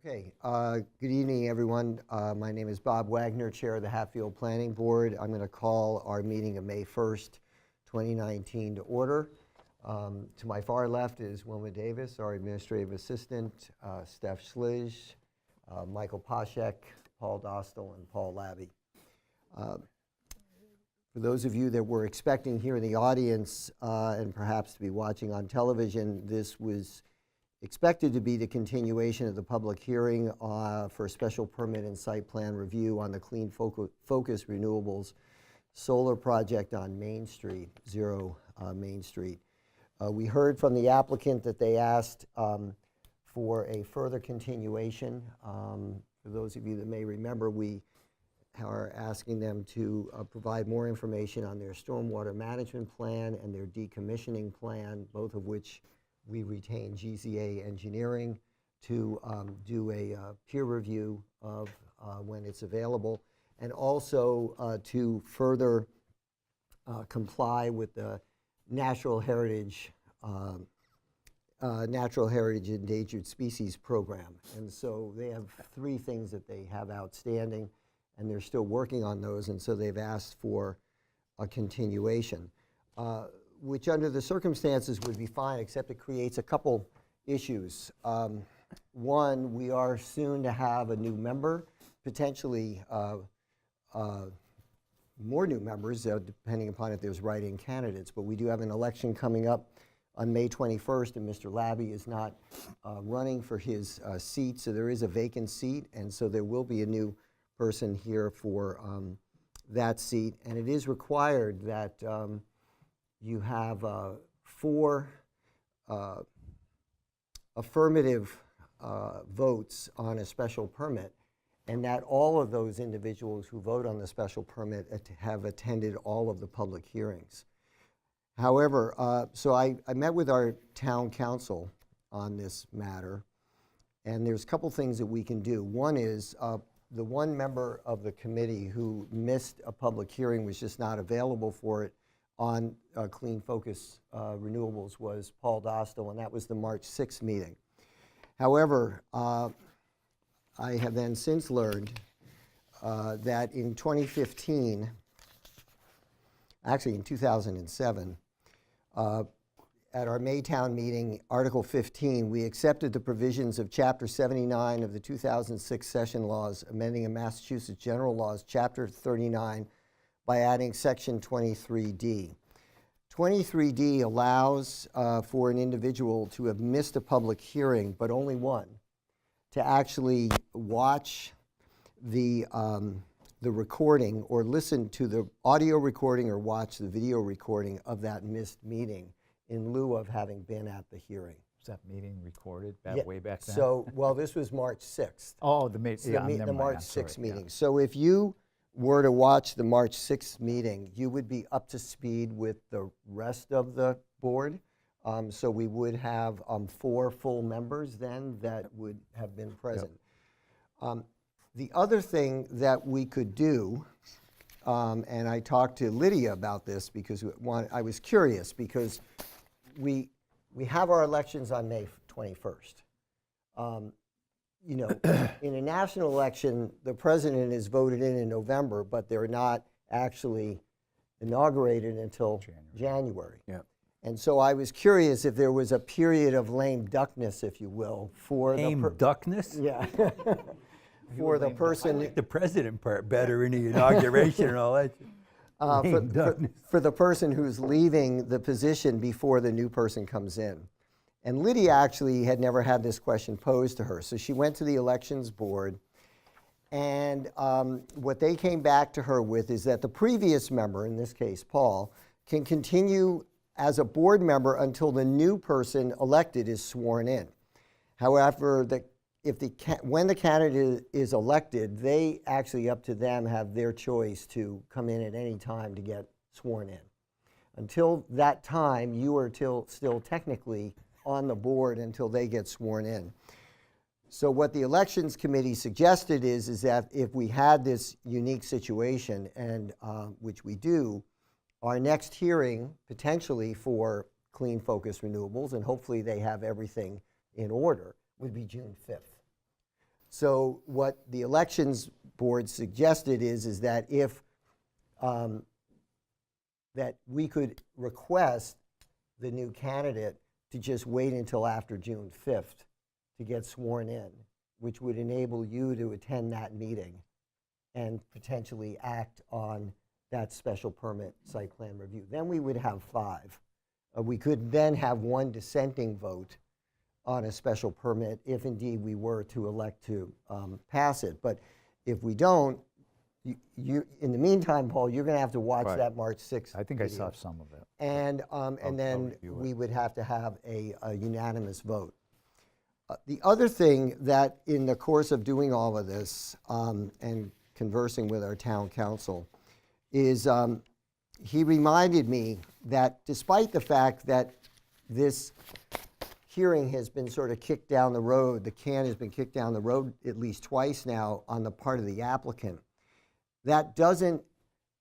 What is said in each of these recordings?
Okay, good evening, everyone. My name is Bob Wagner, Chair of the Hatfield Planning Board. I'm going to call our meeting of May 1st, 2019 to order. To my far left is Wilma Davis, our Administrative Assistant, Steph Schlige, Michael Poshek, Paul Dostal, and Paul Labby. For those of you that were expecting here in the audience and perhaps to be watching on television, this was expected to be the continuation of the public hearing for a special permit and site plan review on the Clean Focus Renewables solar project on Main Street, Main Street. We heard from the applicant that they asked for a further continuation. For those of you that may remember, we are asking them to provide more information on their stormwater management plan and their decommissioning plan, both of which we retain GZA Engineering to do a peer review of when it's available, and also to further comply with the Natural Heritage Endangered Species Program. And so they have three things that they have outstanding, and they're still working on those, and so they've asked for a continuation. Which under the circumstances would be fine, except it creates a couple issues. One, we are soon to have a new member, potentially more new members, depending upon if there's write-in candidates, but we do have an election coming up on May 21st, and Mr. Labby is not running for his seat, so there is a vacant seat, and so there will be a new person here for that seat, and it is required that you have 4 affirmative votes on a special permit, and that all of those individuals who vote on the special permit have attended all of the public hearings. However, so I met with our town council on this matter, and there's a couple things that we can do. One is the one member of the committee who missed a public hearing, was just not available for it, on Clean Focus Renewables, was Paul Dostal, and that was the March 6th meeting. However, I have then since learned that in 2015, actually in 2007, at our Maytown meeting, Article 15, we accepted the provisions of Chapter 79 of the 2006 session laws, amending in Massachusetts General Laws, Chapter 39, by adding Section 23D. 23D allows for an individual to have missed a public hearing, but only one, to actually watch the recording or listen to the audio recording or watch the video recording of that missed meeting in lieu of having been at the hearing. Was that meeting recorded way back then? So, well, this was March 6th. Oh, the March March 6th meeting. Yeah. So if you were to watch the March 6th meeting, you would be up to speed with the rest of the board. So we would have 4 full members then that would have been present. Yep. The other thing that we could do, and I talked to Lydia about this because I was curious, because we have our elections on May 21st. You know, in a national election, the president is voted in November, but they're not actually inaugurated until January. Yep. And so I was curious if there was a period of lame duckness, if you will, for lame duckness? Yeah. For the person. I like the president part better in the inauguration and all that. For the person who's leaving the position before the new person comes in. And Lydia actually had never had this question posed to her. So she went to the elections board, and what they came back to her with is that the previous member, in this case Paul, can continue as a board member until the new person elected is sworn in. However, when the candidate is elected, they actually, up to them, have their choice to come in at any time to get sworn in. Until that time, you are still technically on the board until they get sworn in. So what the elections committee suggested is that if we had this unique situation, and which we do, our next hearing potentially for Clean Focus Renewables, and hopefully they have everything in order, would be June 5th. So what the elections board suggested is that if that we could request the new candidate to just wait until after June 5th to get sworn in, which would enable you to attend that meeting and potentially act on that special permit site plan review. Then we would have 5. We could then have 1 dissenting vote on a special permit if indeed we were to elect to pass it. But if we don't, you in the meantime, Paul, you're going to have to watch Right. that March 6th I think I video. saw some of it. And then review it. we would have to have a unanimous vote. The other thing that in the course of doing all of this and conversing with our town council is he reminded me that despite the fact that this hearing has been sort of kicked down the road, the can has been kicked down the road at least twice now on the part of the applicant, that doesn't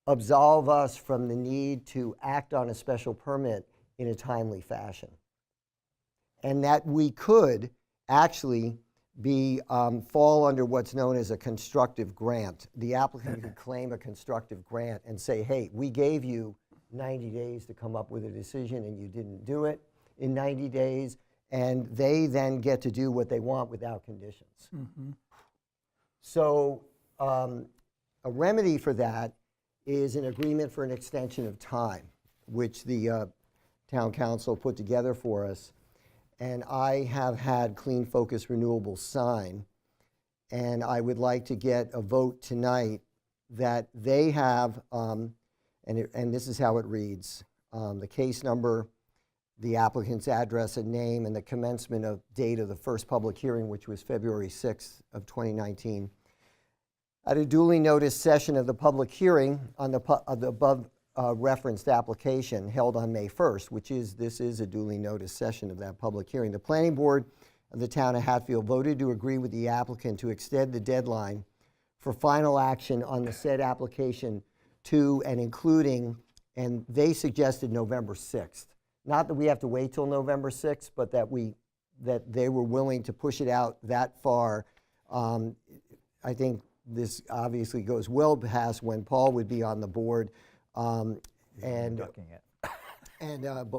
absolve us from the need to act on a special permit in a timely fashion. And that we could actually fall under what's known as a constructive grant. The applicant could claim a constructive grant and say, hey, we gave you 90 days to come up with a decision and you didn't do it in 90 days, and they then get to do what they want without conditions. So a remedy for that is an agreement for an extension of time, which the town council put together for us. And I have had Clean Focus Renewables sign, and I would like to get a vote tonight that they have, and this is how it reads, the case number, the applicant's address and name, and the commencement of date of the first public hearing, which was February 6th of 2019. At a duly noticed session of the public hearing on the above referenced application held on May 1st, this is a duly noticed session of that public hearing. The planning board of the town of Hatfield voted to agree with the applicant to extend the deadline for final action on the said application to and including, and they suggested November 6th. Not that we have to wait till November 6th, but that they were willing to push it out that far. I think this obviously goes well past when Paul would be on the board. But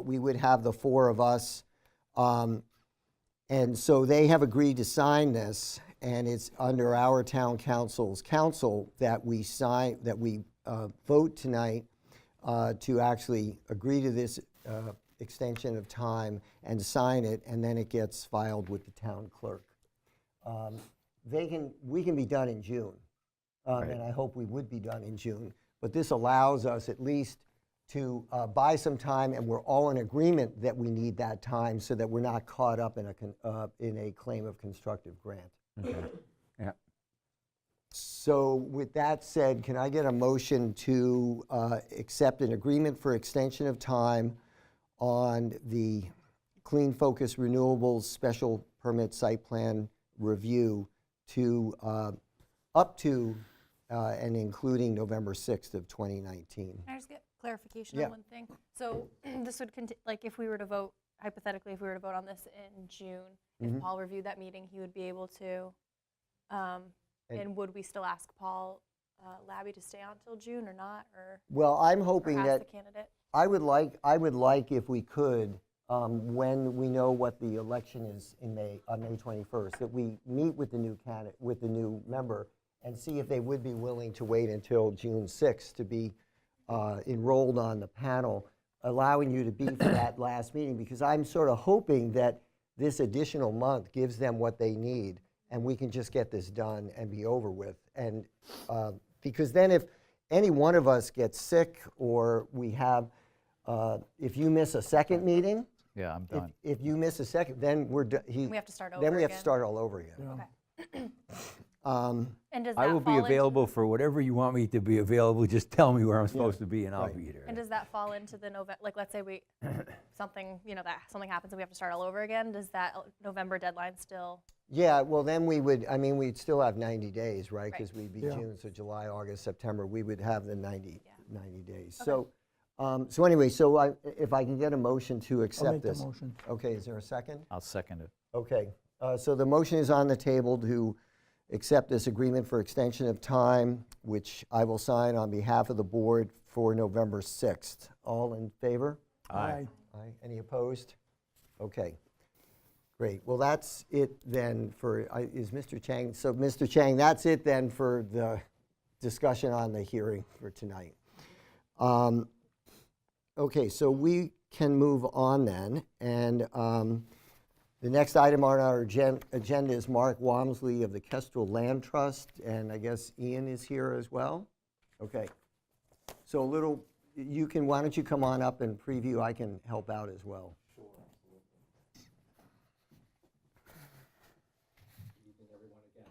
we would have the 4 of us. And so they have agreed to sign this, and it's under our town council's counsel that we vote tonight to actually agree to this extension of time and sign it, and then it gets filed with the town clerk. We can be done in June, and I hope we would be done in June. But this allows us at least to buy some time, and we're all in agreement that we need that time so that we're not caught up in a claim of constructive grant. Okay. Yeah. So with that said, can I get a motion to accept an agreement for extension of time on the Clean Focus Renewables special permit site plan review to up to and including November 6th of 2019. Can I just get clarification Yeah. on one thing? So this would like if we were to vote, hypothetically, if we were to vote on this in June, if Paul reviewed that meeting, he would be able to, and would we still ask Paul Labby to stay on till June or not, or Well, I'm hoping ask that the candidate? I would like if we could, when we know what the election is on May 21st, that we meet with the new candidate, with the new member, and see if they would be willing to wait until June 6th to be enrolled on the panel, allowing you to be for that last meeting, because I'm sort of hoping that this additional month gives them what they need, and we can just get this done and be over with. And because then if any one of us gets sick, or we have, if you miss a second meeting, Yeah, I'm done. if you miss a second, then we have to start Then over we have to again? start all over again. Okay. Um, And does that I will be fall into- available for whatever you want me to be available. Just tell me where I'm supposed to be, and I'll right. be there. And does that fall into the November? Like, let's say we something happens and we have to start all over again. Does that November deadline still? Yeah, well, then we'd still have 90 days, right? Right. Because we'd be Yeah. June, so July, August, September, we would have the 90 days. Okay. So anyway, if I can get a motion to I'll accept make the this. motion. Okay, is there a second? I'll second it. Okay, so the motion is on the table to accept this agreement for extension of time, which I will sign on behalf of the board for November 6th. All in favor? Aye. Aye. Any opposed? Okay. Great. Well, that's it then for, is Mr. Chang, so Mr. Chang, that's it then for the discussion on the hearing for tonight. Okay, so we can move on then, and the next item on our agenda is Mark Walmsley of the Kestrel Land Trust, and I guess Ian is here as well? Okay. So why don't you come on up and preview? I can help out as well.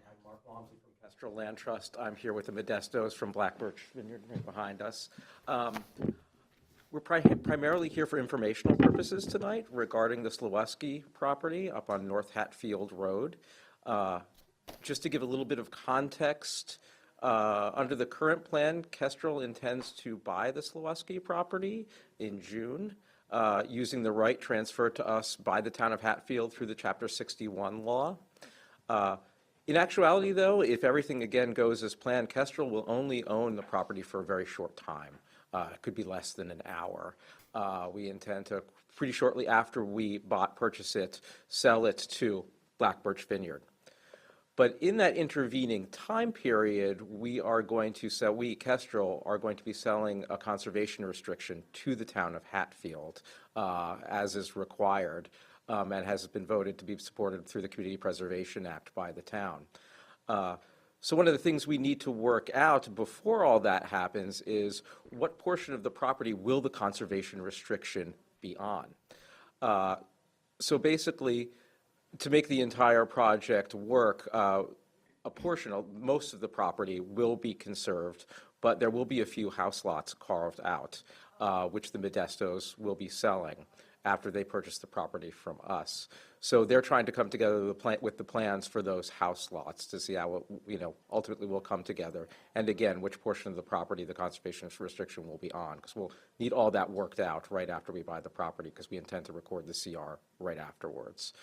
I'm Mark Walmsley from Kestrel Land Trust. I'm here with the Modestos from Black Birch Vineyard right behind us. We're primarily here for informational purposes tonight regarding the Slawski property up on North Hatfield Road. Just to give a little bit of context, under the current plan, Kestrel intends to buy the Slawski property in June, using the right transferred to us by the town of Hatfield through the Chapter 61 law. In actuality, though, if everything again goes as planned, Kestrel will only own the property for a very short time. It could be less than an hour. We intend to, pretty shortly after we purchase it, sell it to Black Birch Vineyard. But in that intervening time period, we, Kestrel, are going to be selling a conservation restriction to the town of Hatfield, as is required. And has been voted to be supported through the Community Preservation Act by the town. So one of the things we need to work out before all that happens is what portion of the property will the conservation restriction be on? So basically, to make the entire project work, most of the property will be conserved, but there will be a few house lots carved out, which the Modestos will be selling after they purchase the property from us. So they're trying to come together with the plans for those house lots to see how it, ultimately will come together. And again, which portion of the property the conservation restriction will be on, because we'll need all that worked out right after we buy the property, because we intend to record the CR right afterwards.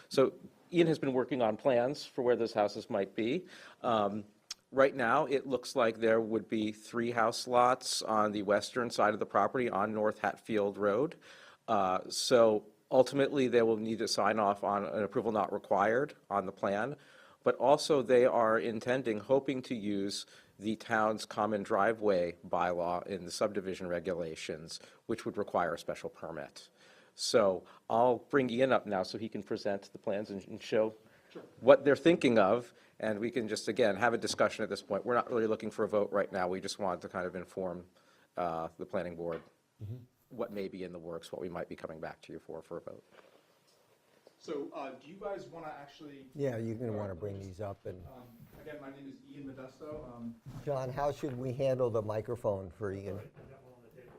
So Ian has been working on plans for where those houses might be. Right now, it looks like there would be 3 house lots on the western side of the property on North Hatfield Road. So ultimately, they will need to sign off on an approval not required on the plan, but also they are hoping to use the town's common driveway bylaw in the subdivision regulations, which would require a special permit. So I'll bring Ian up now so he can present the plans and show what they're thinking of, and we can just, again, have a discussion at this point. We're not really looking for a vote right now. We just wanted to kind of inform the planning board what may be in the works, what we might be coming back to you for a vote. So do you guys want to actually... Yeah, you're going to want to bring these up. And again, my name is Ian Modesto. John, how should we handle the microphone for Ian?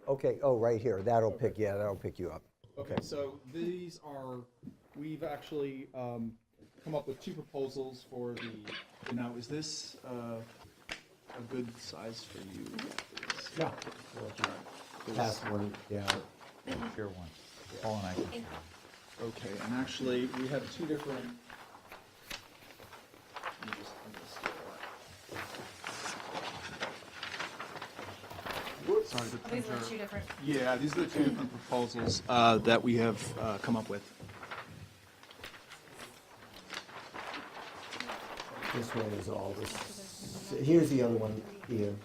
Okay, oh, right here. That'll pick you up. Okay, so these are, we've actually come up with 2 proposals for the, now is this a good size for you? Yeah. Pass one down. Here one. Paul and I can. Okay, and actually, we have 2 different. Let me just Sorry, the These are printer. 2 different. Yeah, these are the 2 different proposals that we have come up with. This one is all this. Here's the other one, Ian.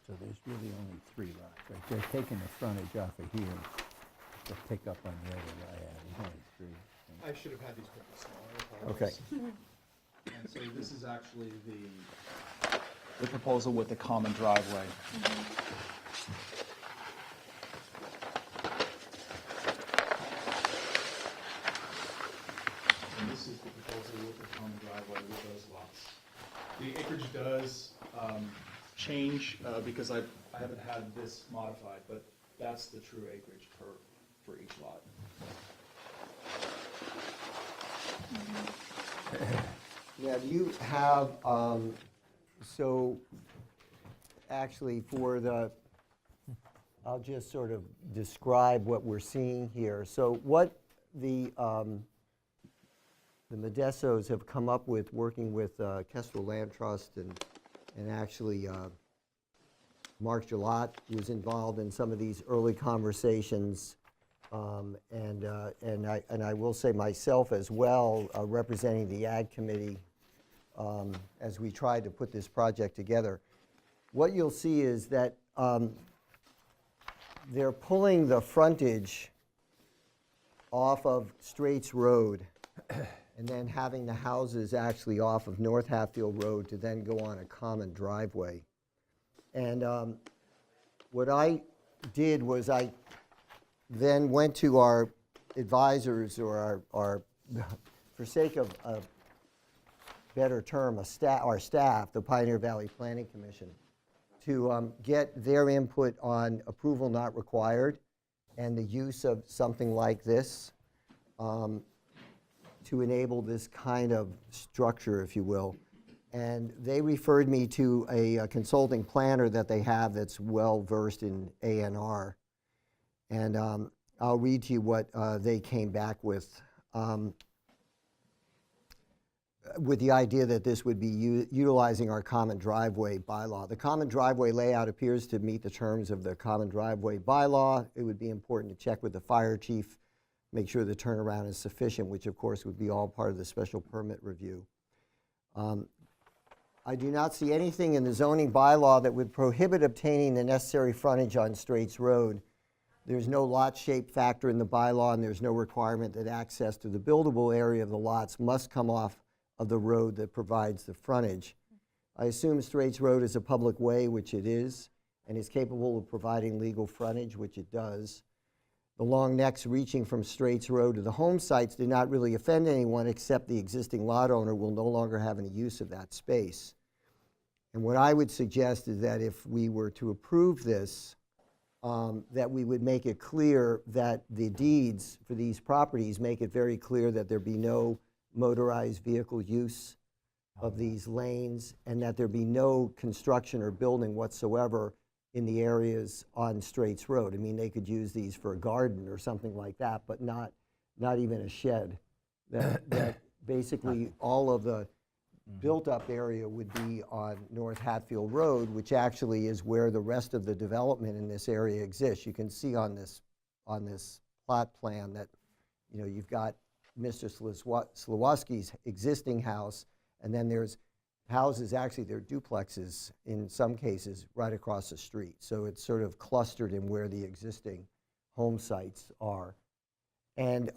So there's really only 3 lots, right? They're taking the frontage off of here to pick up on the other lot. Yeah, there's only 3. I should have had these printed smaller. Okay. And so this is actually the proposal with the common driveway. And this is the proposal with the common driveway with those lots. The acreage does change because I haven't had this modified, but that's the true acreage for each lot. Now, do you have, so actually for the I'll just sort of describe what we're seeing here. So what the Modestos have come up with, working with Kestrel Land Trust, and actually Mark Gillot was involved in some of these early conversations, and I will say myself as well, representing the Ag Committee as we tried to put this project together. What you'll see is that they're pulling the frontage off of Straits Road and then having the houses actually off of North Hatfield Road to then go on a common driveway. And what I did was I then went to our advisors, or our for sake of a better term, our staff, the Pioneer Valley Planning Commission, to get their input on approval not required and the use of something like this to enable this kind of structure, if you will. And they referred me to a consulting planner that they have that's well-versed in A&R. And I'll read to you what they came back with the idea that this would be utilizing our common driveway bylaw. The common driveway layout appears to meet the terms of the common driveway bylaw. It would be important to check with the fire chief, make sure the turnaround is sufficient, which of course would be all part of the special permit review. I do not see anything in the zoning bylaw that would prohibit obtaining the necessary frontage on Straits Road. There's no lot shape factor in the bylaw, and there's no requirement that access to the buildable area of the lots must come off of the road that provides the frontage. I assume Straits Road is a public way, which it is, and is capable of providing legal frontage, which it does. The long necks reaching from Straits Road to the home sites do not really offend anyone, except the existing lot owner will no longer have any use of that space. And what I would suggest is that if we were to approve this, that we would make it clear that the deeds for these properties make it very clear that there be no motorized vehicle use of these lanes, and that there be no construction or building whatsoever in the areas on Straits Road. I mean, they could use these for a garden or something like that, but not even a shed. That basically all of the built-up area would be on North Hatfield Road, which actually is where the rest of the development in this area exists. You can see on this plot plan that, you know, you've got Mr. Slawowski's existing house, and then there's houses, actually they're duplexes in some cases, right across the street. So it's sort of clustered in where the existing home sites are. And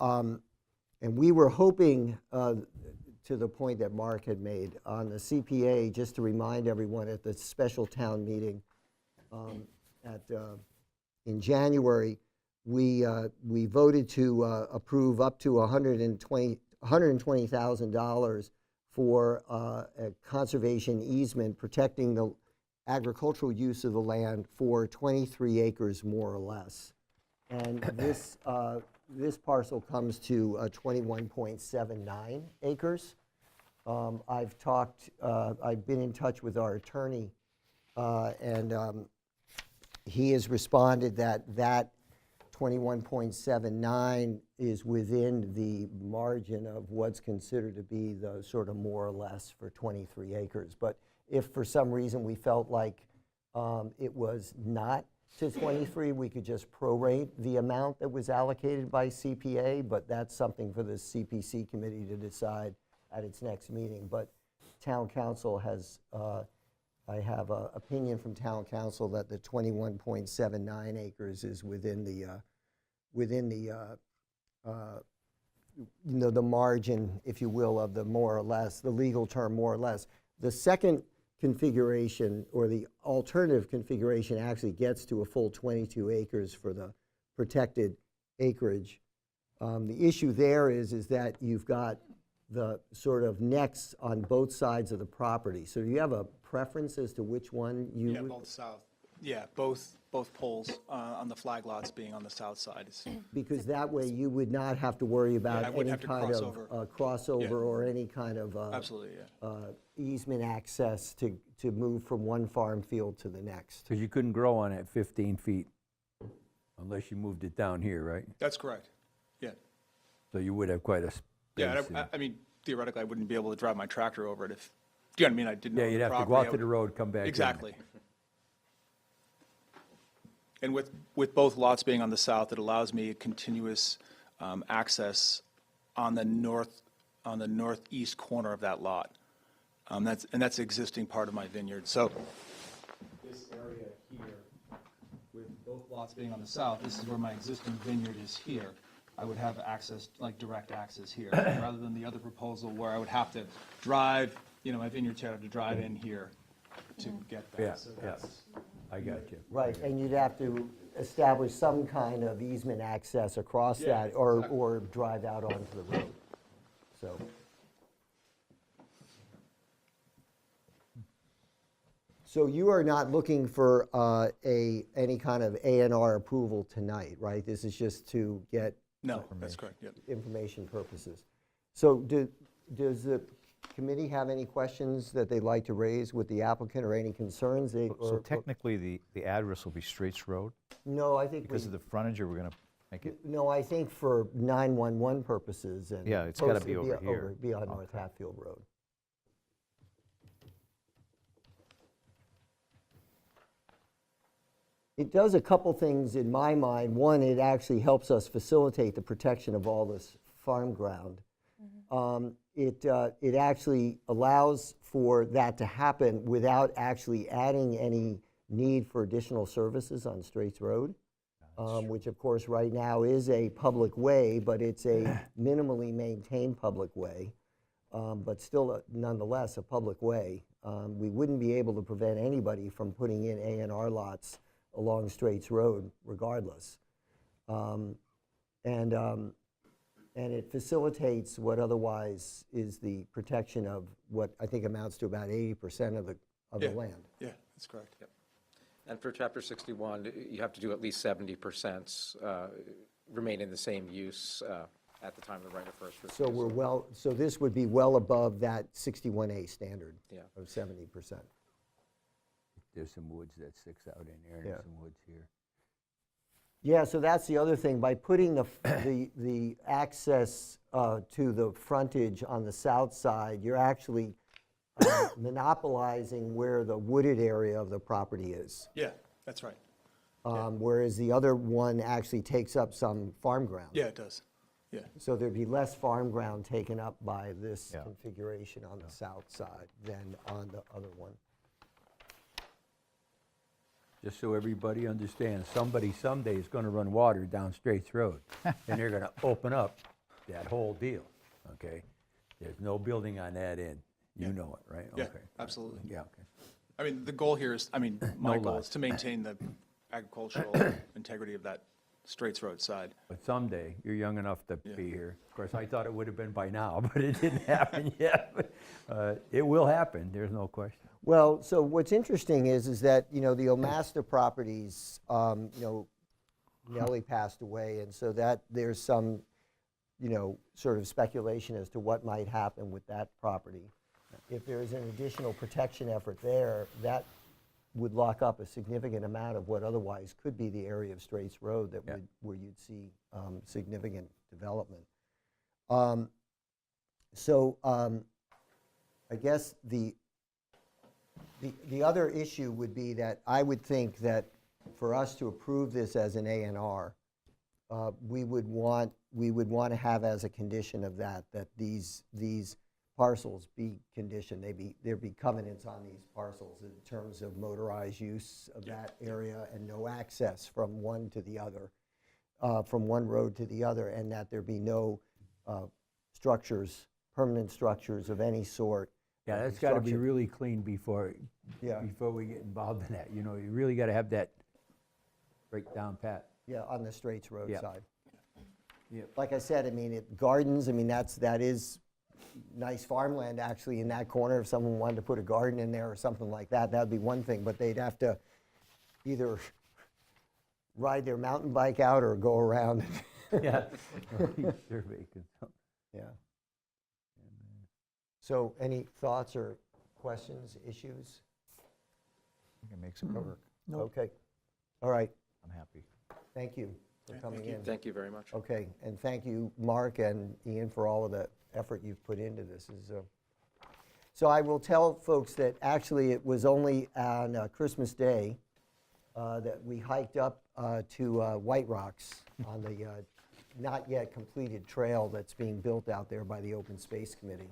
we were hoping, to the point that Mark had made on the CPA, just to remind everyone, at the special town meeting in January, we voted to approve up to $120,000 for a conservation easement protecting the agricultural use of the land for 23 acres more or less. And this parcel comes to 21.79 acres. I've been in touch with our attorney, and he has responded that 21.79 is within the margin of what's considered to be the sort of more or less for 23 acres. But if for some reason we felt like it was not to 23, we could just prorate the amount that was allocated by CPA, but that's something for the CPC committee to decide at its next meeting. But town council has, I have an opinion from town council that the 21.79 acres is within the the margin, if you will, of the more or less, the legal term more or less. The second configuration, or the alternative configuration, actually gets to a full 22 acres for the protected acreage. The issue there is that you've got the sort of necks on both sides of the property. So do you have a preference as to which one you Yeah, would? both south. Yeah, both poles on the flag lots being on the south side. Because that way you would not have to worry about I wouldn't any have to kind of crossover Yeah. or any kind of Absolutely, yeah. easement access to move from one farm field to the next. Because you couldn't grow on it 15 feet Unless you moved it down here, right? That's correct. Yeah. So you would have quite a space. Yeah, and I mean, theoretically, I wouldn't be able to drive my tractor over it if, do you know what I mean? I didn't Yeah, own the you'd have to go property, out I to the would- road, come back in. Exactly. And with both lots being on the south, it allows me continuous access on the northeast corner of that lot. That's the existing part of my vineyard. So this area here, with both lots being on the south, this is where my existing vineyard is here. I would have access, like direct access here, rather than the other proposal where I would have to drive, my vineyard chair to drive in here to get that. Yeah, So yeah. that's- I got you. Right, and you'd have to establish some kind of easement access across Yeah, that, or, exactly. or drive out onto the road. So you are not looking for any kind of A&R approval tonight, right? This is just to get No, that's correct, yep. information purposes. So does the committee have any questions that they'd like to raise with the applicant, or any concerns? So technically, the address will be Straits Road No, I think because of the frontage, or we're going to make it? No, I think for 911 purposes and. Yeah, it's gotta post- be over here. Be on North Hatfield Road. It does a couple things in my mind. One, it actually helps us facilitate the protection of all this farm ground. It actually allows for that to happen without actually adding any need for additional services on Straits Road, which of course right now is a public way, but it's a minimally maintained public way, but still nonetheless a public way. We wouldn't be able to prevent anybody from putting in A&R lots along Straits Road regardless. And it facilitates what otherwise is the protection of what I think amounts to about 80% of the Yeah. land. Yeah, that's correct. Yep. And for Chapter 61, you have to do at least 70% remain in the same use at the time of the right of first refusal. So this would be well above that 61A standard Yeah. of 70%. There's some woods that sticks out in there, and Yeah. some woods here. Yeah, so that's the other thing. By putting the access to the frontage on the south side, you're actually monopolizing where the wooded area of the property is. Yeah, that's right. Whereas the other one actually takes up some farm ground. Yeah, it does. Yeah. So there'd be less farm ground taken up by this Yeah. configuration on the south side than on the other one. Just so everybody understands, somebody someday is going to run water down Straits Road, and they're going to open up that whole deal, okay? There's no building on that end. You know it, right? Yeah, Okay. absolutely. Yeah, okay. I mean, the goal here is, my goal is lots. to maintain the agricultural integrity of that Straits Road side. But someday, you're young enough to Yeah. be here. Of course, I thought it would have been by now, but it didn't happen yet. But, it will happen, there's no question. Well, so what's interesting is that, the Omasta properties, Nellie passed away, and so that there's some, sort of speculation as to what might happen with that property. If there's an additional protection effort there, that would lock up a significant amount of what otherwise could be the area of Straits Road that Yeah. where you'd see significant development. I guess the other issue would be that I would think that for us to approve this as an A&R, we would want to have as a condition of that these parcels be conditioned, there be covenants on these parcels in terms of motorized use of that area and no access from one to the other, from one road to the other, and that there be no structures, permanent structures of any sort. Yeah, that's got to be construction. really clean before we get involved in that. You really got to have that breakdown pat. Yeah, on the Straits Road Yeah. side. Yeah. Like I said, gardens, that is nice farmland actually in that corner. If someone wanted to put a garden in there or something like that, that'd be one thing, but they'd have to either ride their mountain bike out or go around. Yeah. Survey consultant. Yeah. So any thoughts or questions, issues? I think it makes it work. Okay. All right. I'm happy. Thank you for coming in. Thank you very much. Okay, and thank you, Mark and Ian, for all of the effort you've put into this. So I will tell folks that actually it was only on Christmas Day that we hiked up to White Rocks on the not yet completed trail that's being built out there by the Open Space Committee,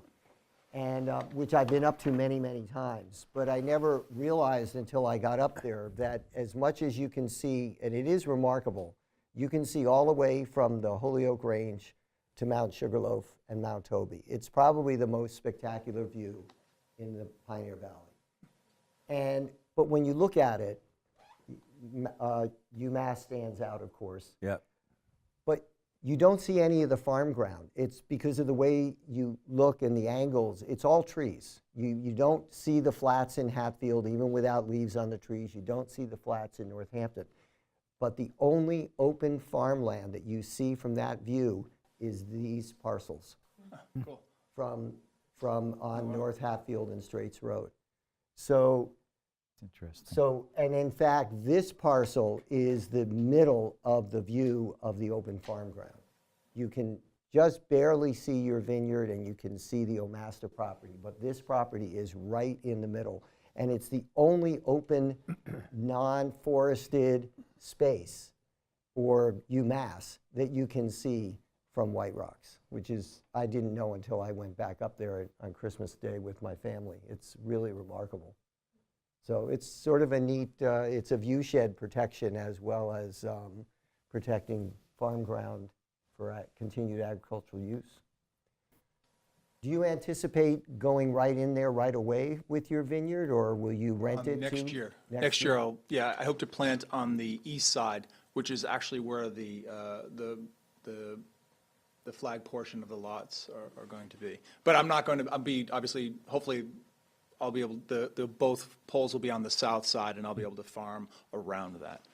and which I've been up to many, many times. But I never realized until I got up there that as much as you can see, and it is remarkable, you can see all the way from the Holyoke Range to Mount Sugarloaf and Mount Toby. It's probably the most spectacular view in the Pioneer Valley. But when you look at it, UMass stands out, of course. Yep. But you don't see any of the farm ground. It's because of the way you look and the angles. It's all trees. You don't see the flats in Hatfield, even without leaves on the trees. You don't see the flats in Northampton. But the only open farmland that you see from that view is these parcels Cool. from on North Hatfield and Straits Road. So, Interesting. and in fact, this parcel is the middle of the view of the open farm ground. You can just barely see your vineyard and you can see the Omasta property, but this property is right in the middle. And it's the only open, non-forested space, or UMass, that you can see from White Rocks, which is, I didn't know until I went back up there on Christmas Day with my family. It's really remarkable. So it's sort of a neat, it's a viewshed protection as well as protecting farm ground for continued agricultural use. Do you anticipate going right in there right away with your vineyard, or will you rent it Next too? year. Next year, I hope to plant on the east side, which is actually where the flag portion of the lots are going to be. But I'm not going to, I'll be, obviously, hopefully, I'll be able, the both poles will be on the south side, and I'll be able to farm around that.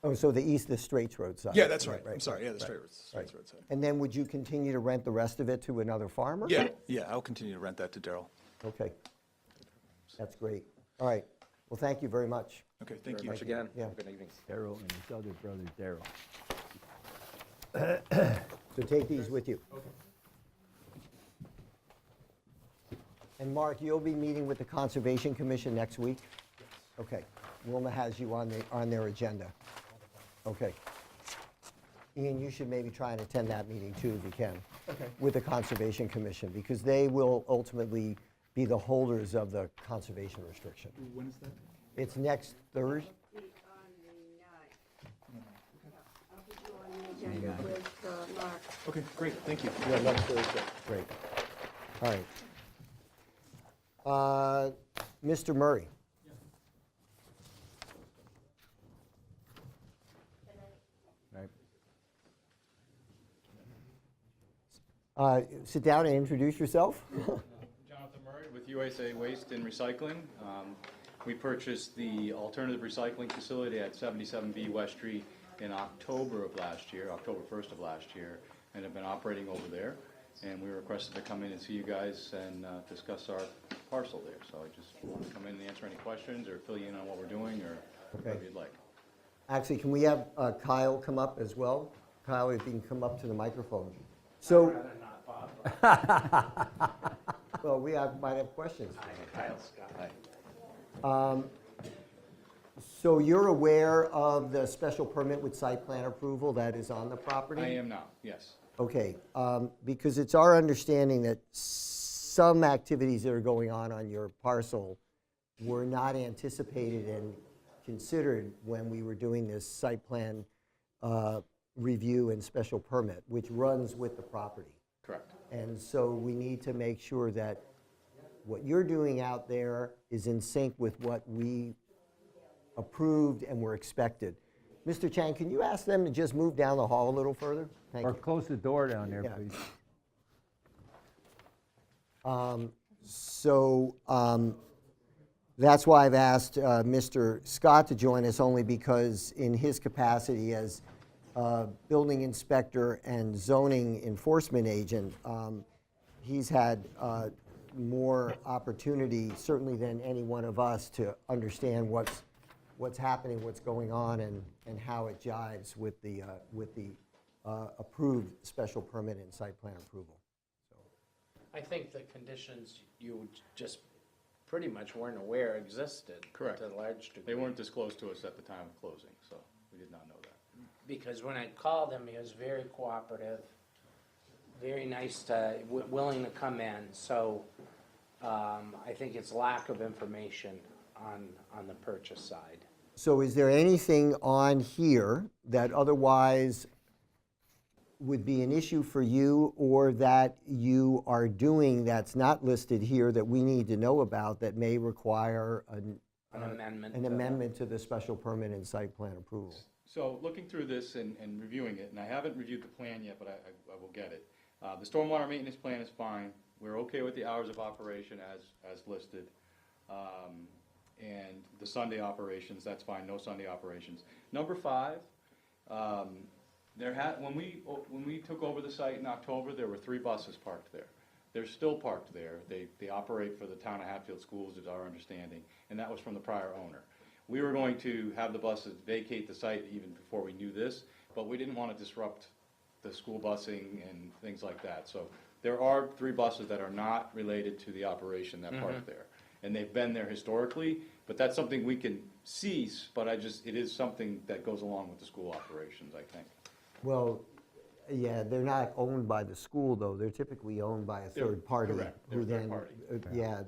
Oh, so the east, the Straits Road side. Yeah, that's right. I'm sorry, yeah, the right, Straits Road side. And then would you continue to rent the rest of it to another farmer? Yeah, I'll continue to rent that to Daryl. Okay. That's great. All right. Well, thank you very much. Okay, thank Very you. much again. Yeah. Good evening. Daryl and his other brother, Daryl. So take these with you. And Mark, you'll be meeting with the Conservation Commission next week? Okay. Wilma has you on their agenda. Okay. Ian, you should maybe try and attend that meeting too, if you can. Okay. With the Conservation Commission, because they will ultimately be the holders of the conservation restriction. When is that? It's next Thursday. Okay, great, thank you. Yeah, next Thursday. Great. All right. Mr. Murray. Sit down and introduce yourself. Jonathan Murray with USA Waste and Recycling. We purchased the alternative recycling facility at 77B West Street in October of last year, October 1st of last year, and have been operating over there. And we were requested to come in and see you guys and discuss our parcel there. So I just want to come in and answer any questions or fill you in on what we're doing or whatever you'd like. Actually, can we have Kyle come up as well? Kyle, if you can come up to the microphone. So, well, we might have questions. Kyle Scott. So you're aware of the special permit with site plan approval that is on the property? I am now, yes. Okay, because it's our understanding that some activities that are going on your parcel were not anticipated and considered when we were doing this site plan review and special permit, which runs with the property. Correct. And so we need to make sure that what you're doing out there is in sync with what we approved and were expected. Mr. Chang, can you ask them to just move down the hall a little further? Thank Or you. close the door down there, Yeah. please. That's why I've asked Mr. Scott to join us, only because in his capacity as building inspector and zoning enforcement agent, he's had more opportunity, certainly than any one of us, to understand what's what's happening, what's going on, and how it jives with the approved special permit and site plan approval. I think the conditions you just pretty much weren't aware existed. Correct. To a large degree. They weren't disclosed to us at the time of closing, so we did not know that. Because when I called him, he was very cooperative, very nice to, willing to come in. So I think it's lack of information on the purchase side. So is there anything on here that otherwise would be an issue for you, or that you are doing that's not listed here that we need to know about that may require An amendment. an amendment to the special permit and site plan approval? So looking through this and reviewing it, and I haven't reviewed the plan yet, but I will get it. The stormwater maintenance plan is fine. We're okay with the hours of operation as listed. And the Sunday operations, that's fine, no Sunday operations. Number 5, when we took over the site in October, there were 3 buses parked there. They're still parked there. They operate for the town of Hatfield schools, is our understanding, and that was from the prior owner. We were going to have the buses vacate the site even before we knew this, but we didn't want to disrupt the school busing and things like that. So there are 3 buses that are not related to the operation that park there. And they've been there historically, but that's something we can cease, but it is something that goes along with the school operations, I think. Well, yeah, they're not owned by the school, though. They're typically owned by a They're- third party. correct. Who They're then, third party. yeah,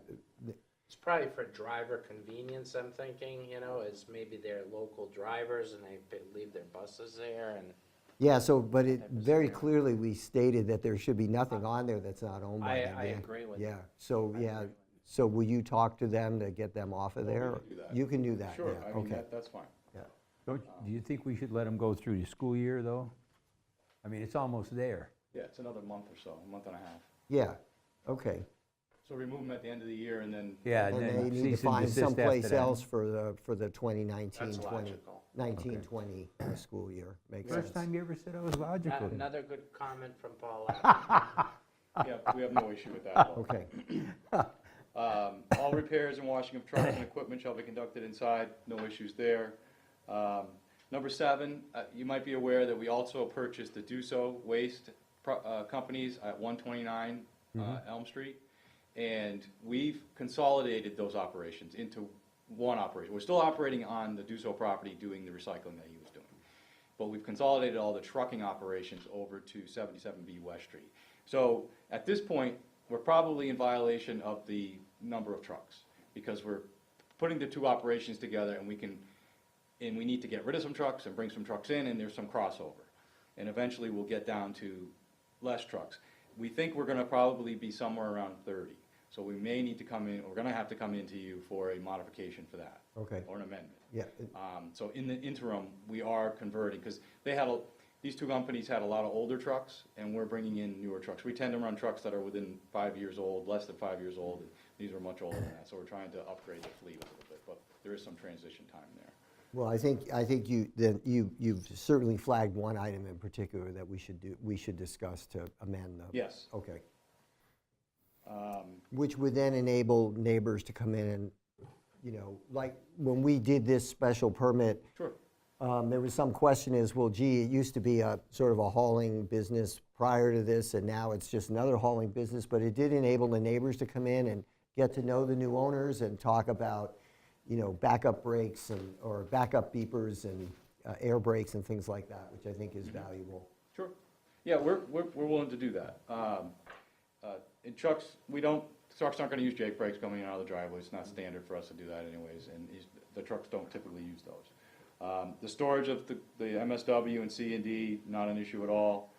It's probably for driver convenience, I'm thinking, is maybe they're local drivers and they leave their buses there and. yeah, so, but it, very clearly, we stated that there should be nothing on there that's not owned by them. I Dan. agree with Yeah, you. so, yeah, so will you talk to them to get them off of there? can do that. You can do that, Sure, yeah, I mean, okay. that's fine. Yeah. Do you think we should let them go through the school year, though? I mean, it's almost there. Yeah, it's another month or so, a month and a half. Yeah, okay. So remove them at the end of the year and then. Yeah, And they then need to cease and find desist after someplace that. else for the 2019, That's 20, logical. 1920 school year, makes First sense. time you ever said I was logical. Another good comment from Paul. Yeah, we have no issue with that at all. Okay, All repairs and washing of trucks and equipment shall be conducted inside, no issues there. Number 7, you might be aware that we also purchased the Duso Waste companies at 129 Elm Street. And we've consolidated those operations into one operation. We're still operating on the Duso property doing the recycling that he was doing. But we've consolidated all the trucking operations over to 77B West Street. So at this point, we're probably in violation of the number of trucks because we're putting the 2 operations together and we need to get rid of some trucks and bring some trucks in, and there's some crossover. And eventually we'll get down to less trucks. We think we're gonna probably be somewhere around 30. So we may need to come in, we're gonna have to come into you for a modification for that. okay, Or an amendment. yeah, So in the interim, we are converting, because these 2 companies had a lot of older trucks, and we're bringing in newer trucks. We tend to run trucks that are within 5 years old, less than 5 years old, and these are much older than that, so we're trying to upgrade the fleet a little bit, but there is some transition time there. well, I think you've certainly flagged one item in particular that we should discuss to amend the. Yes. Okay. Which would then enable neighbors to come in and, like, when we did this special permit, Sure. there was some question well, gee, it used to be a sort of a hauling business prior to this, and now it's just another hauling business, but it did enable the neighbors to come in and get to know the new owners and talk about, backup brakes or backup beepers and air brakes and things like that, which I think is valuable. Sure. Yeah, we're willing to do that. In trucks, trucks aren't gonna use Jake brakes coming in and out of the driveway. It's not standard for us to do that anyways, and the trucks don't typically use those. The storage of the MSW and C&D, not an issue at all.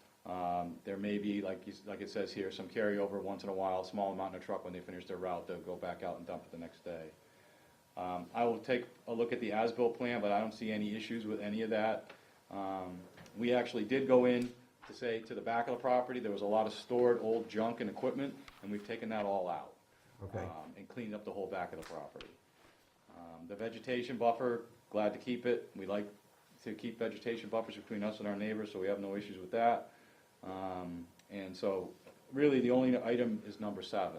There may be, like it says here, some carryover once in a while, small amount in a truck when they finish their route, they'll go back out and dump it the next day. I will take a look at the as-built plan, but I don't see any issues with any of that. We actually did go in to the back of the property, there was a lot of stored old junk and equipment, and we've taken that all out. Okay. And cleaned up the whole back of the property. The vegetation buffer, glad to keep it. We like to keep vegetation buffers between us and our neighbors, so we have no issues with that. And so, really, the only item is number 7.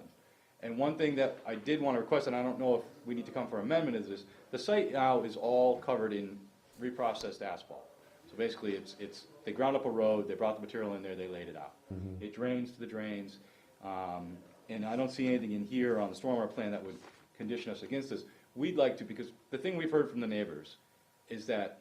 And one thing that I did want to request, and I don't know if we need to come for amendment, is this: the site now is all covered in reprocessed asphalt. So basically, they ground up a road, they brought the material in there, they laid it out. It drains to the drains, and I don't see anything in here on the stormwater plan that would condition us against this. We'd like to, because the thing we've heard from the neighbors is that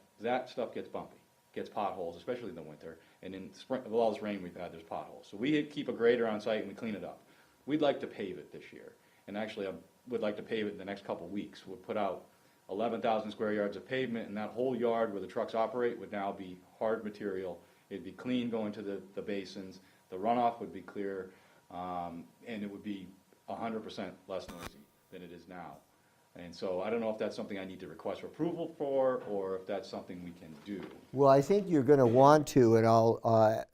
stuff gets bumpy, gets potholes, especially in the winter, and in spring, with all this rain we've had, there's potholes. So we keep a grader on site and we clean it up. We'd like to pave it this year, and actually I would like to pave it in the next couple of weeks. We'll put out 11,000 square yards of pavement, and that whole yard where the trucks operate would now be hard material. It'd be clean going to the basins, the runoff would be clear, and it would be 100% less noisy than it is now. And so I don't know if that's something I need to request approval for, or if that's something we can do. Well, I think you're going to want to, and I'll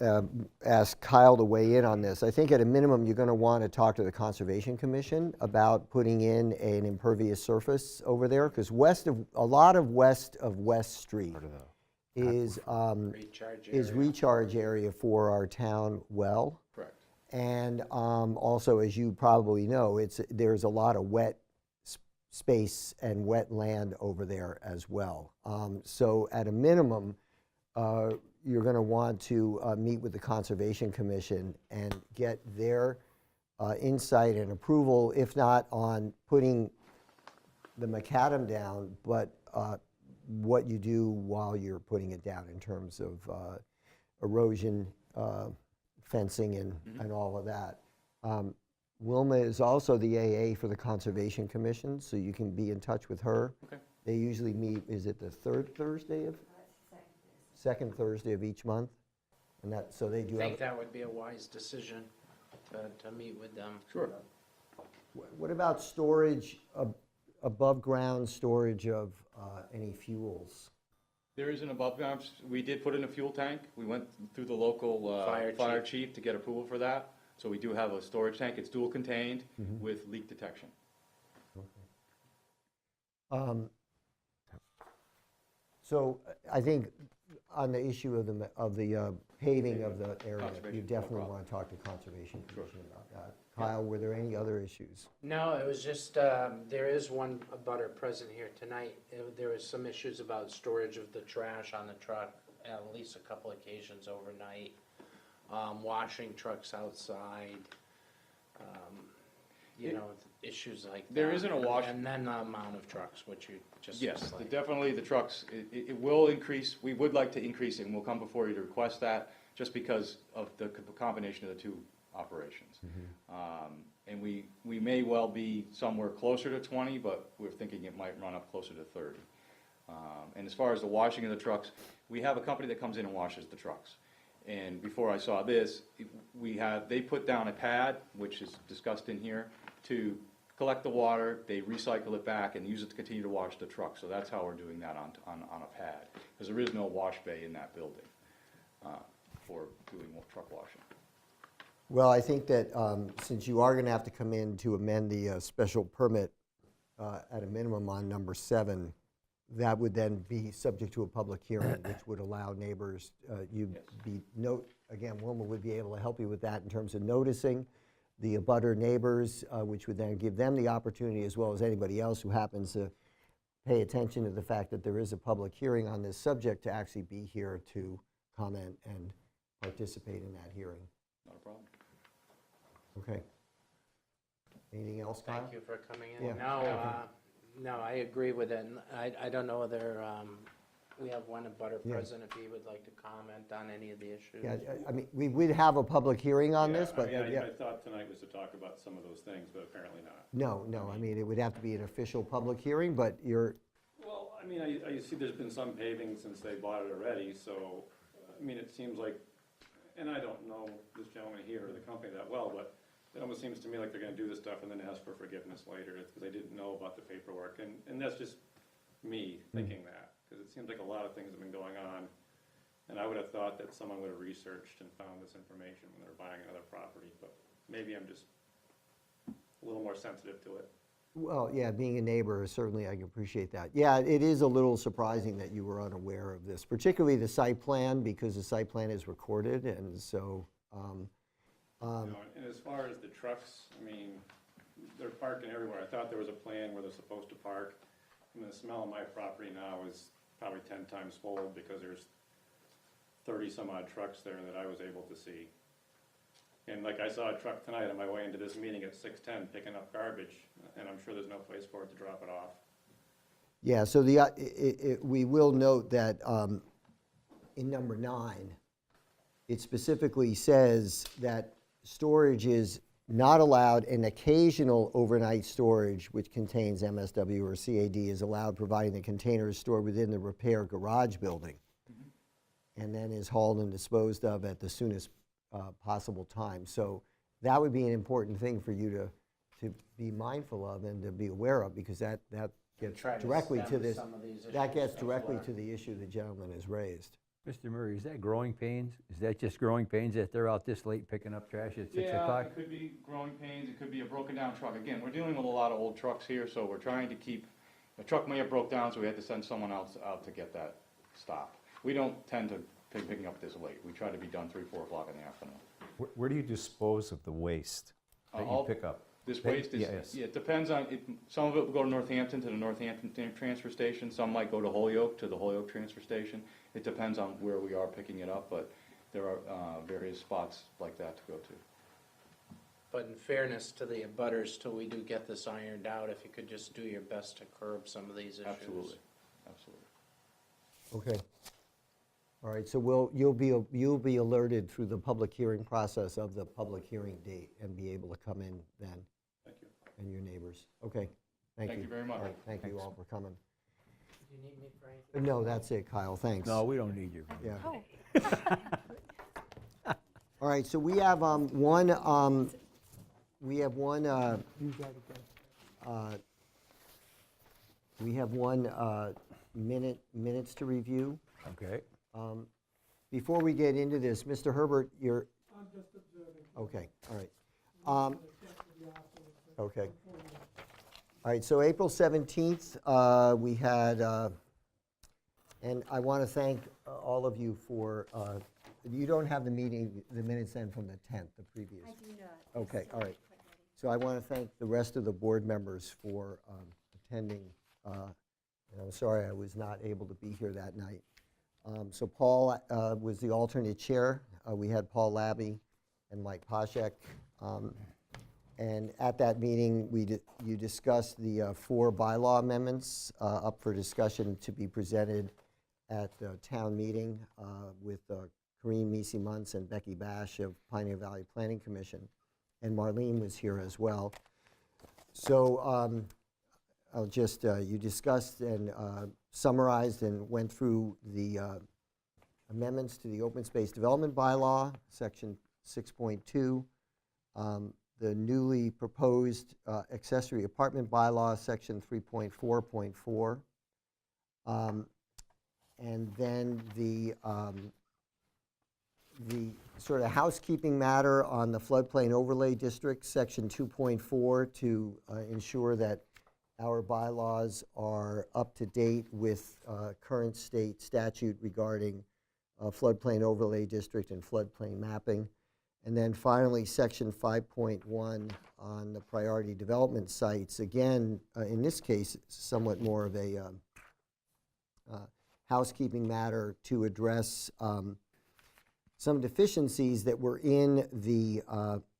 ask Kyle to weigh in on this. I think at a minimum, you're going to want to talk to the Conservation Commission about putting in an impervious surface over there, because a lot of west of West Street is recharge area for our town well. Correct. And also, as you probably know, there's a lot of wet space and wet land over there as well. So at a minimum, you're going to want to meet with the Conservation Commission and get their insight and approval, if not on putting the macadam down, but what you do while you're putting it down in terms of erosion, fencing, and all of that. Wilma is also the AA for the Conservation Commission, so you can be in touch with her. Okay. They usually meet, is it the third Thursday of? Second Thursday of each month? And so they do I have. think that would be a wise decision to meet with them. Sure. What about storage, above ground storage of any fuels? There is an above ground, we did put in a fuel tank. We went through the local fire chief to get approval for that. So we do have a storage tank. It's dual contained with leak detection. So I think on the issue of the paving of the area, you Conservation, no definitely problem. want to talk to Conservation Commission about that. Kyle, were there any other issues? No, it was just, there is one abutter present here tonight. There was some issues about storage of the trash on the truck, at least a couple occasions overnight. Washing trucks outside, issues like that. There isn't a wash- And then the amount of trucks, which you just Yes, explained. definitely the trucks, it will increase. We would like to increase it, and we'll come before you to request that, just because of the combination of the two operations. And we may well be somewhere closer to 20, but we're thinking it might run up closer to 30. And as far as the washing of the trucks, we have a company that comes in and washes the trucks. And before I saw this, they put down a pad, which is discussed in here, to collect the water, they recycle it back and use it to continue to wash the truck. So that's how we're doing that on a pad, because there is no wash bay in that building for doing truck washing. Well, I think that since you are going to have to come in to amend the special permit at a minimum on number 7, that would then be subject to a public hearing, which would allow neighbors, again, Wilma would be able to help you with that in terms of noticing the abutter neighbors, which would then give them the opportunity, as well as anybody else who happens to pay attention to the fact that there is a public hearing on this subject, to actually be here to comment and participate in that hearing. Not a problem. Okay. Anything else, Kyle? Thank you for coming in. Yeah. No, I agree with it. And I don't know whether, we have one abutter present, if he would like to comment on any of the issues. Yeah, I mean, we would have a public hearing on this, but I thought tonight was to talk about some of those things, but apparently not. no, I mean, it would have to be an official public hearing, but you're, Well, I mean, I see there's been some paving since they bought it already, so, I mean, it seems like, and I don't know this gentleman here or the company that well, but it almost seems to me like they're gonna do this stuff and then ask for forgiveness later, because they didn't know about the paperwork, and that's just me thinking that, because it seems like a lot of things have been going on, and I would have thought that someone would have researched and found this information when they're buying another property, but maybe I'm just a little more sensitive to it. well, yeah, being a neighbor, certainly I can appreciate that. Yeah, it is a little surprising that you were unaware of this, particularly the site plan, because the site plan is recorded, and so, You know, and as far as the trucks, I mean, they're parking everywhere. I thought there was a plan where they're supposed to park. I mean, the smell on my property now is probably 10 times fold because there's 30 some odd trucks there that I was able to see. And like I saw a truck tonight on my way into this meeting at 6:10 picking up garbage, and I'm sure there's no place for it to drop it off. Yeah, so we will note that in number 9, it specifically says that storage is not allowed, and occasional overnight storage, which contains MSW or CAD, is allowed, providing the container is stored within the repair garage building, and then is hauled and disposed of at the soonest possible time. So that would be an important thing for you to be mindful of and to be aware of, because that gets Try to directly to stem this, some of these that gets issues directly elsewhere. to the issue the gentleman has raised. Mr. Murray, is that growing pains? Is that just growing pains that they're out this late picking up trash at 6 o'clock? It could be growing pains, it could be a broken down truck. Again, we're dealing with a lot of old trucks here, so we're trying to keep, a truck may have broke down, so we had to send someone else out to get that stopped. We don't tend to picking up this late. We try to be done 3, 4 o'clock in the afternoon. Where do you dispose of the waste that you All- pick up? This waste is, Yes. yeah, it depends on, some of it will go to Northampton, to the Northampton transfer station. Some might go to Holyoke, to the Holyoke transfer station. It depends on where we are picking it up, but there are various spots like that to go to. But in fairness to the abutters, till we do get this ironed out, if you could just do your best to curb some of these issues. Absolutely, absolutely. Okay. All right, so you'll be alerted through the public hearing process of the public hearing date and be able to come in then. Thank you. And your neighbors. Okay, thank you. Thank you very much. All right, thank you all for coming. Do you need me for anything? No, that's it, Kyle, thanks. No, we don't need you. Yeah. Oh, All right, so we have one minutes to review. Okay. Before we get into this, Mr. Herbert, you're... I'm just observing. Okay, all right. Okay. All right, so April 17th, we had, and I want to thank all of you for, you don't have the minutes then from the 10th, the previous? I do not. Okay, all right. So I want to thank the rest of the board members for attending. And I'm sorry I was not able to be here that night. So Paul was the alternate chair. We had Paul Labby and Mike Poshek. And at that meeting, you discussed the 4 bylaw amendments up for discussion to be presented at the town meeting with Corinne Meese-Muntz and Becky Bash of Pioneer Valley Planning Commission. And Marlene was here as well. So I'll just, you discussed and summarized and went through the amendments to the Open Space Development Bylaw, Section 6.2, the newly proposed Accessory Apartment Bylaw, Section 3.4.4, and then the sort of housekeeping matter on the floodplain overlay district, Section 2.4, to ensure that our bylaws are up to date with current state statute regarding floodplain overlay district and floodplain mapping. And then finally, Section 5.1 on the priority development sites. Again, in this case, it's somewhat more of a housekeeping matter to address some deficiencies that were in the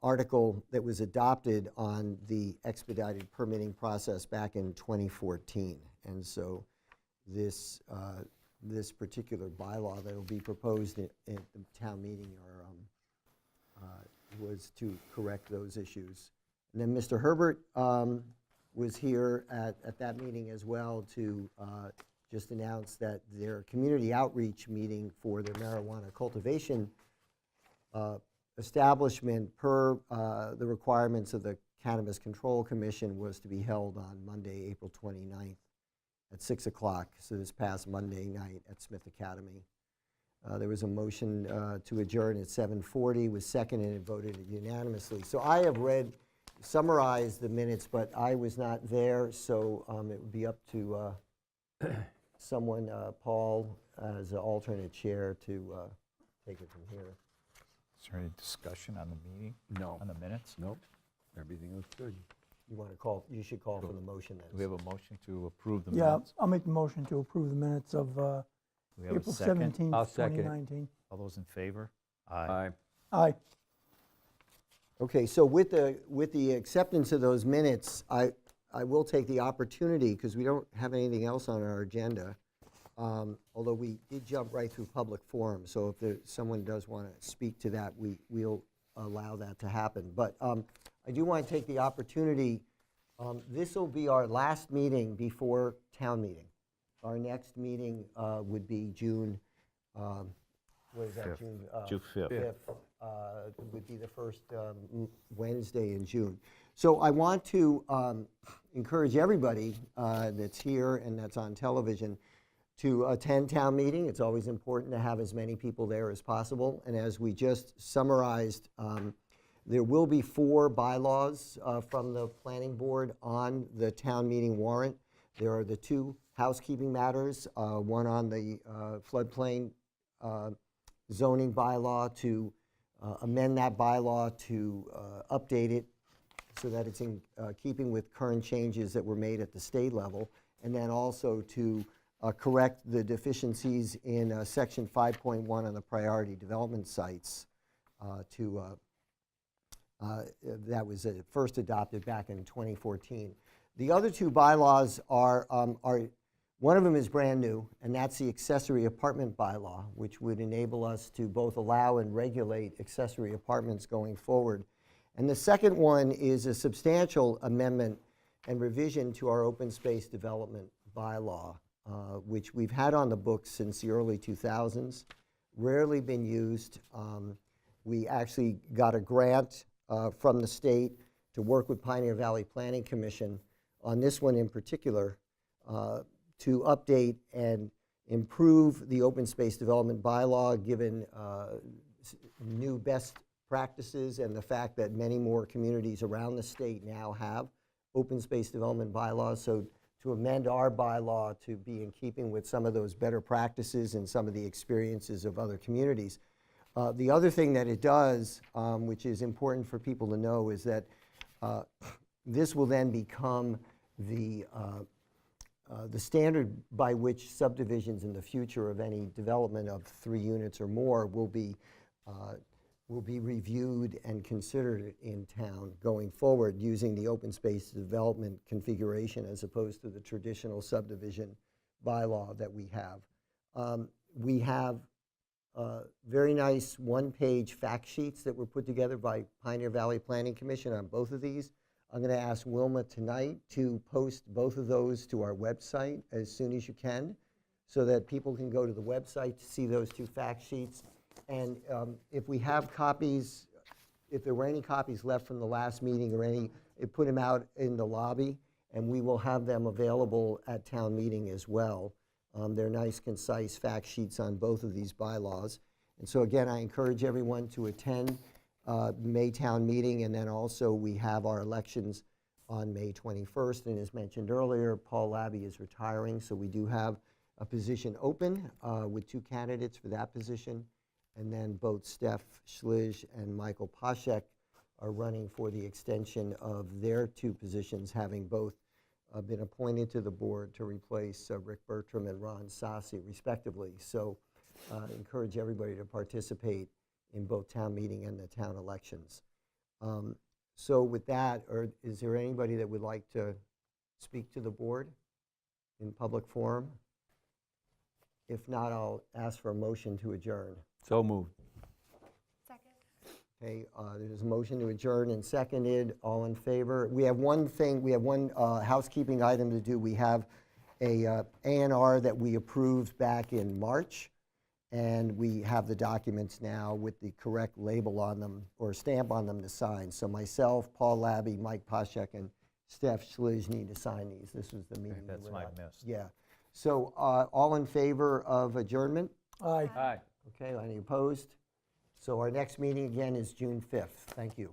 article that was adopted on the expedited permitting process back in 2014. And so this particular bylaw that will be proposed at the town meeting was to correct those issues. And then Mr. Herbert was here at that meeting as well to just announce that their community outreach meeting for their marijuana cultivation establishment per the requirements of the Cannabis Control Commission was to be held on Monday, April 29th at 6 o'clock, so this past Monday night at Smith Academy. There was a motion to adjourn at 7:40, was seconded and voted unanimously. So I have summarized the minutes, but I was not there, so it would be up to someone, Paul, as an alternate chair to take it from here. Is there any discussion on the meeting? No. On the minutes? Nope. Everything looks good. You want to call, you should call for the motion then. Do we have a motion to approve the Yeah, minutes? I'll make the motion to approve the minutes of Do we have a April second? 17th, I'll second it. 2019. All those in favor? Aye. Aye. Okay, so with the acceptance of those minutes, I will take the opportunity, because we don't have anything else on our agenda, although we did jump right through public forum, so if someone does want to speak to that, we'll allow that to happen. But I do want to take the opportunity, this will be our last meeting before town meeting. Our next meeting would be June, what is that, Fifth. June? June 5th. 5th, would be the first Wednesday in June. So I want to encourage everybody that's here and that's on television to attend town meeting. It's always important to have as many people there as possible. And as we just summarized, there will be 4 bylaws from the planning board on the town meeting warrant. There are the 2 housekeeping matters, one on the floodplain zoning bylaw to amend that bylaw to update it so that it's in keeping with current changes that were made at the state level, and then also to correct the deficiencies in section 5.1 on the priority development sites that was first adopted back in 2014. The other 2 bylaws are one of them is brand new, and that's the accessory apartment bylaw, which would enable us to both allow and regulate accessory apartments going forward. And the second one is a substantial amendment and revision to our open space development bylaw, which we've had on the books since the early 2000s, rarely been used. We actually got a grant from the state to work with Pioneer Valley Planning Commission on this one in particular, to update and improve the open space development bylaw, given new best practices and the fact that many more communities around the state now have open space development bylaws. So to amend our bylaw to be in keeping with some of those better practices and some of the experiences of other communities. The other thing that it does, which is important for people to know, is that this will then become the standard by which subdivisions in the future of any development of 3 units or more will be reviewed and considered in town going forward using the open space development configuration as opposed to the traditional subdivision bylaw that we have. We have very nice 1-page fact sheets that were put together by Pioneer Valley Planning Commission on both of these. I'm going to ask Wilma tonight to post both of those to our website as soon as you can, so that people can go to the website to see those 2 fact sheets. And if we have copies, if there were any copies left from the last meeting or any, put them out in the lobby, and we will have them available at town meeting as well. They're nice, concise fact sheets on both of these bylaws. And so again, I encourage everyone to attend May town meeting, and then also we have our elections on May 21st. And as mentioned earlier, Paul Labby is retiring, so we do have a position open with 2 candidates for that position. And then both Steph Schlige and Michael Poshek are running for the extension of their 2 positions, having both been appointed to the board to replace Rick Bertram and Ron Sassi, respectively. So encourage everybody to participate in both town meeting and the town elections. So with that, is there anybody that would like to speak to the board in public forum? If not, I'll ask for a motion to adjourn. So moved. Second. Okay, there's a motion to adjourn and seconded. All in favor? We have one thing, we have one housekeeping item to do. We have a A&R that we approved back in March, and we have the documents now with the correct label on them or stamp on them to sign. So myself, Paul Labby, Mike Poshek, and Steph Schlige need to sign these. This was the meeting. That's we were my at. miss. Yeah. So all in favor of adjournment? Aye. Aye. Okay, any opposed? So our next meeting again is June 5th. Thank you.